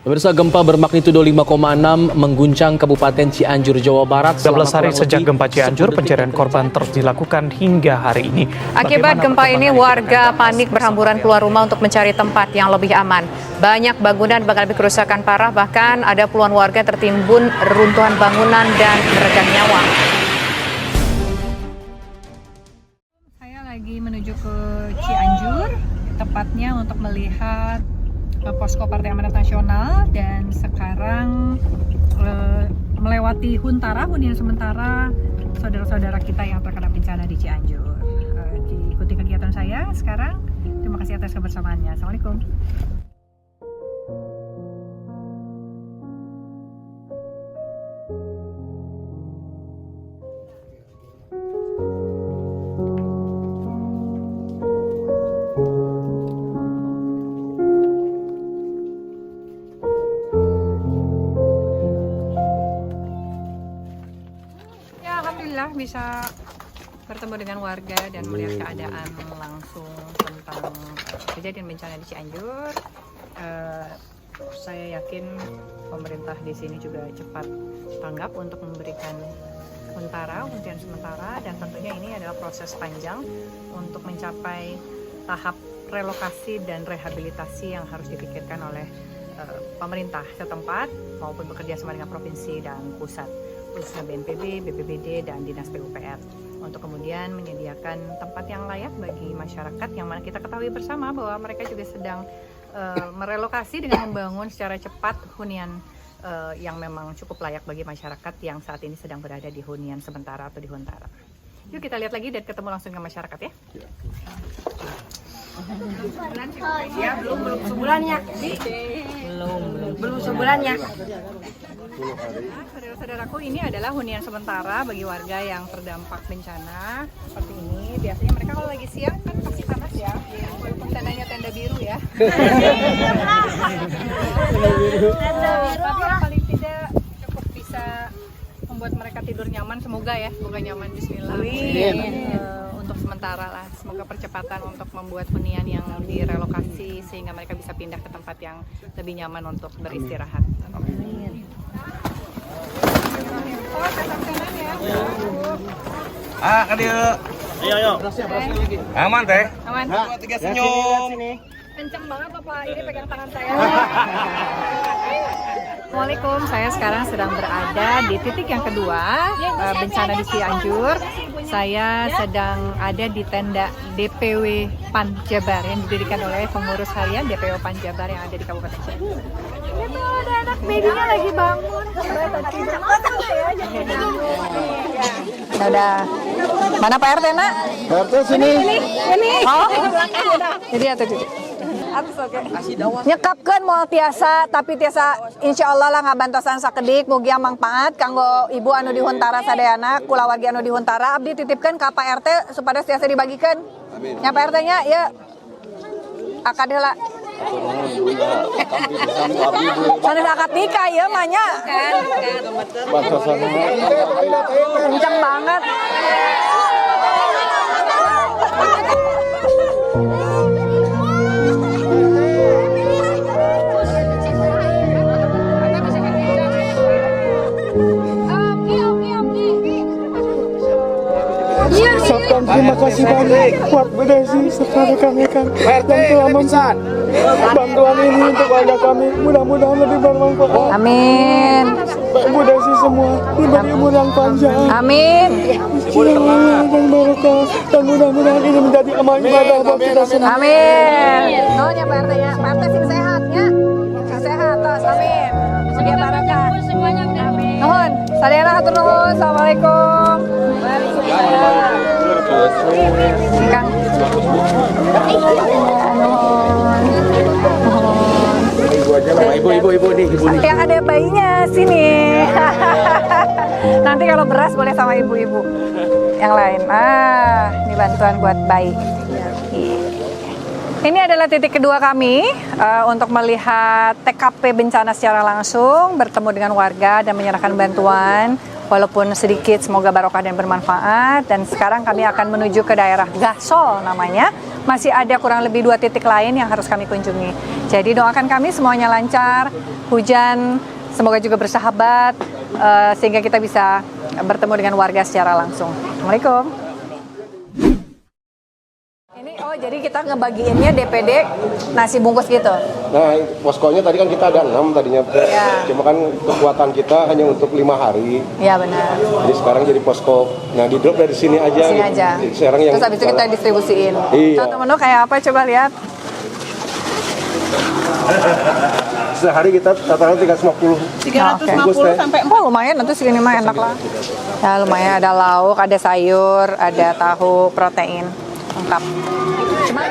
Pemirsa, gempa bermagnitudo 5,6 mengguncang Kabupaten Cianjur, Jawa Barat. 13 hari sejak gempa Cianjur, pencarian korban terus dilakukan hingga hari ini. Akibat gempa ini, warga panik berhamburan keluar rumah untuk mencari tempat yang lebih aman. Banyak bangunan mengalami kerusakan parah, bahkan ada puluhan warga tertimbun reruntuhan bangunan dan meregang nyawa. Saya lagi menuju ke Cianjur, tepatnya untuk melihat posko Partai Amanat Nasional, dan sekarang melewati hunian sementara saudara-saudara kita yang terkena bencana di Cianjur. Diikuti kegiatan saya sekarang. Terima kasih atas kebersamaannya. Assalamualaikum. Alhamdulillah bisa bertemu dengan warga dan melihat keadaan langsung tentang kejadian bencana di Cianjur. Saya yakin pemerintah di sini juga cepat tanggap untuk memberikan hunian sementara, dan tentunya ini adalah proses panjang untuk mencapai tahap relokasi dan rehabilitasi yang harus dipikirkan oleh pemerintah setempat maupun bekerja sama dengan provinsi dan pusat, khususnya BNPB, BPBD, dan Dinas PUPR, untuk kemudian menyediakan tempat yang layak bagi masyarakat, yang mana kita ketahui bersama bahwa mereka juga sedang merelokasi dengan membangun secara cepat hunian yang memang cukup layak bagi masyarakat yang saat ini sedang berada di hunian sementara atau di Huntara. Yuk kita lihat lagi dan ketemu langsung dengan masyarakat ya. Ya, belum sebulannya. Belum sebulannya. Saudara-saudaraku, ini adalah hunian sementara bagi warga yang terdampak bencana seperti ini. Biasanya mereka kalau lagi siang kan pasti panas ya, walaupun tendanya tenda biru ya. Tapi paling tidak cukup bisa membuat mereka tidur nyaman. Semoga ya, semoga nyaman. Bismillah. Untuk sementara lah, semoga percepatan untuk membuat hunian yang direlokasi sehingga mereka bisa pindah ke tempat yang lebih nyaman untuk beristirahat. Amin. Ayo. Aman teh. Aman. 2, 3 senyum. Kenceng banget Bapak, ini pegang tangan saya. Assalamualaikum, saya sekarang sedang berada di titik yang kedua bencana di Cianjur. Saya sedang ada di tenda DPW PAN Jabar yang didirikan oleh pengurus harian DPW PAN Jabar yang ada di Kabupaten Cianjur. Itu ada anak babynya lagi bangun. Udah. Mana Pak RT, Nak? Pak RT sini. Ini. Oh. Jadi atau tidak? Nyekapkeun moal tiasa, tapi tiasa insya Allah lah ngabantosan sakedik mugia mangpaat kanggo ibu anu di Huntara sadayana, kulawargi anu di Huntara. Abdi titipkeun ka Pak RT supaya tiasa dibagikeun. Nya Pak RT nya ya akad heula. Sanes akad nikah ieu mah nya. Kenceng banget. Ucapkan terima kasih banyak buat Bu Desi serta rekan-rekan yang telah memberikan bantuan ini untuk warga kami. Mudah-mudahan lebih bermanfaat. Amin. Bu Desi semua diberi umur yang panjang. Amin. Dan berkah, dan mudah-mudahan ini menjadi amal ibadah buat kita semua. Amin. Nuhun ya Pak RT ya. Pak RT sing sehat ya. Sing sehat tos. Amin. Mugia barokah. Amin. Nuhun. Sadayana hatur nuhun. Assalamualaikum. Waalaikumsalam. Kang. Ibu nih, ibu nih. Yang ada bayinya sini. Nanti kalau beras boleh sama ibu-ibu yang lain. Ini bantuan buat bayi. Ini adalah titik kedua kami untuk melihat TKP bencana secara langsung, bertemu dengan warga dan menyerahkan bantuan walaupun sedikit, semoga barokah dan bermanfaat. Dan sekarang kami akan menuju ke daerah Gasol namanya. Masih ada kurang lebih 2 titik lain yang harus kami kunjungi. Jadi doakan kami semuanya lancar, hujan semoga juga bersahabat, sehingga kita bisa bertemu dengan warga secara langsung. Assalamualaikum. Ini jadi kita ngebagiinnya DPD nasi bungkus gitu. Nah, poskonya tadi kan kita ada 6 tadinya. Ya. Cuma kan kekuatan kita hanya untuk 5 hari. Iya benar. Jadi sekarang jadi posko. Nah, di drop dari sini aja. Sini aja. Sekarang yang Terus habis itu kita distribusiin. Iya. Contoh menu kayak apa coba lihat. Sehari kita rata-rata 350. 350 sampai 4. Oh, lumayan, nanti segini mah enak lah. Ya lumayan, ada lauk, ada sayur, ada tahu, protein. Lengkap. Cuma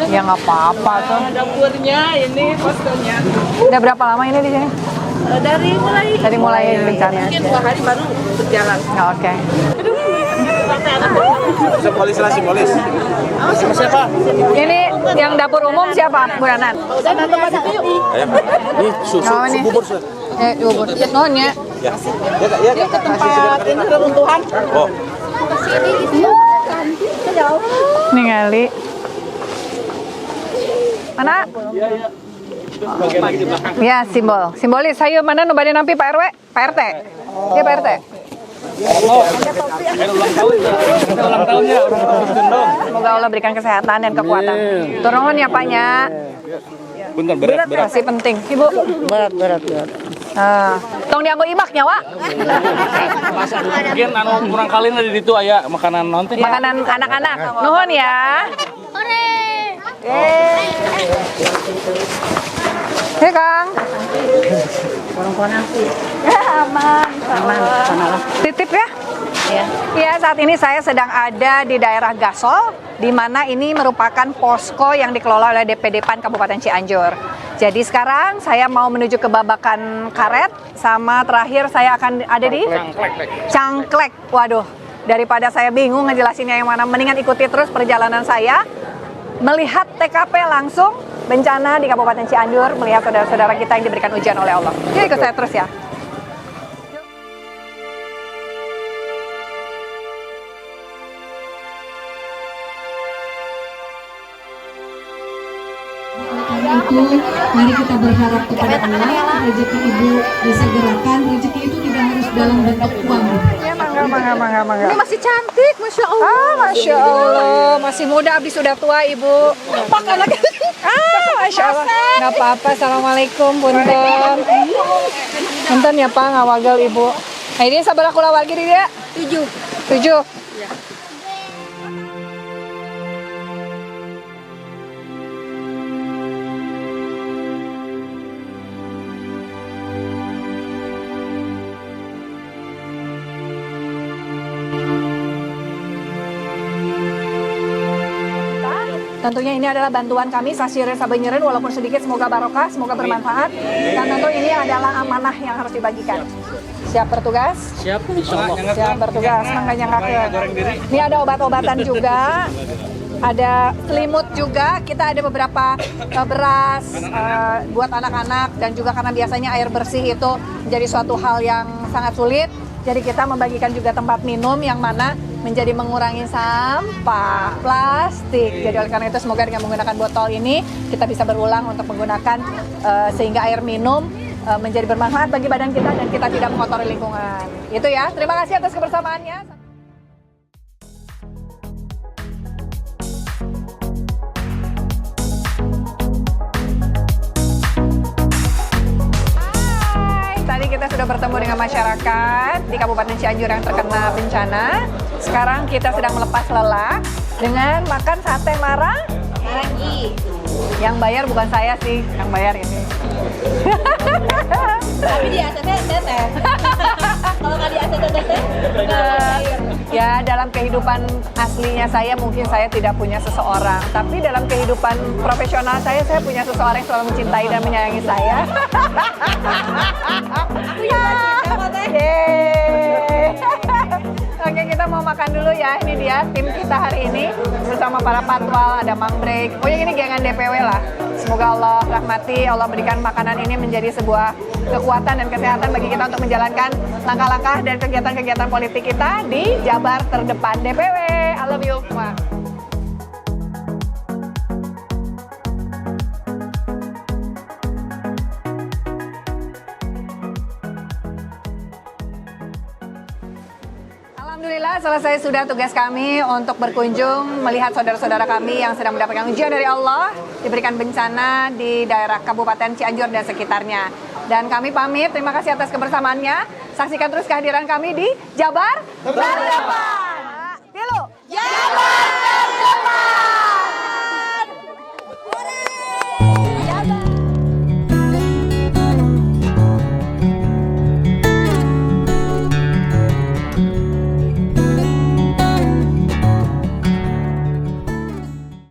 ya nggak apa-apa tuh. Dapurnya ini poskonya. Udah berapa lama ini di sini? Dari mulai bencana. Mungkin 2 hari baru berjalan. Oke. Simbolis lah, simbolis. Siapa? Ini yang dapur umum siapa? Bu Nanan. Ini susu, bubur. Bubur. Nuhun ya. Ya. Dia ke tempat ini reruntuhan. Oh. Ningali. Mana? Ya, simbol. Simbolis. Ayo mana nu bade nampi Pak RW? Pak RT. Iya Pak RT. Semoga Allah berikan kesehatan dan kekuatan. Turun ya Paknya. Bentar, berat. Masih penting. Ibu. Berat. Tong dianggo imaknya, Wak. Mungkin kurang kali di itu aya makanan nonton. Makanan anak-anak. Nuhun ya. Hei Kang. Aman. Titip ya. Ya, saat ini saya sedang ada di daerah Gasol, di mana ini merupakan posko yang dikelola oleh DPD PAN Kabupaten Cianjur. Jadi sekarang saya mau menuju ke Babakan Karet, sama terakhir saya akan ada di Cangklek. Waduh, daripada saya bingung ngejelasinnya yang mana, mendingan ikuti terus perjalanan saya, melihat TKP langsung bencana di Kabupaten Cianjur, melihat saudara-saudara kita yang diberikan ujian oleh Allah. Yuk ikut saya terus ya. Itu mari kita berharap kepada Allah, rezeki ibu disegerakan. Rezeki itu tidak harus dalam bentuk uang. Ya, mangga. Ini masih cantik, Masya Allah. Masya Allah, masih muda, abis sudah tua ibu. Masya Allah. Nggak apa-apa, Assalamualaikum, punten. Punten ya Pak, ngawagel ibu. Nah ini sabar aku lagi dia? 7. Tentunya ini adalah bantuan kami, sasirin sabenyerin, walaupun sedikit, semoga barokah, semoga bermanfaat. Dan tentu ini adalah amanah yang harus dibagikan. Siap bertugas? Siap, insyaallah. Siap bertugas, makanya ini ada obat-obatan juga, ada selimut juga, kita ada beberapa beras buat anak-anak, dan juga karena biasanya air bersih itu menjadi suatu hal yang sangat sulit, jadi kita membagikan juga tempat minum yang mana menjadi mengurangi sampah plastik. Jadi oleh karena itu semoga dengan menggunakan botol ini kita bisa berulang untuk menggunakan sehingga air minum menjadi bermanfaat bagi badan kita dan kita tidak mengotori lingkungan. Itu ya. Terima kasih atas kebersamaannya. Tadi kita sudah bertemu dengan masyarakat di Kabupaten Cianjur yang terkena bencana. Sekarang kita sedang melepas lelah dengan makan sate Marangi. Yang bayar bukan saya sih, yang bayar ini. Tapi di ACC teteh. Kalau nggak di ACC teteh, ya dalam kehidupan aslinya saya mungkin saya tidak punya seseorang, tapi dalam kehidupan profesional saya punya seseorang yang selalu mencintai dan menyayangi saya. Aku juga cinta kok teh. Oke, kita mau makan dulu ya. Ini dia tim kita hari ini bersama para patwal, ada Mang Brek. Oh ya, ini gengan DPW lah. Semoga Allah rahmati, Allah berikan makanan ini menjadi sebuah kekuatan dan kesehatan bagi kita untuk menjalankan langkah-langkah dan kegiatan-kegiatan politik kita di Jabar Terdepan DPW. I love you. Alhamdulillah selesai sudah tugas kami untuk berkunjung melihat saudara-saudara kami yang sedang mendapatkan ujian dari Allah, diberikan bencana di daerah Kabupaten Cianjur dan sekitarnya. Dan kami pamit, terima kasih atas kebersamaannya. Saksikan terus kehadiran kami di Jabar Terdepan.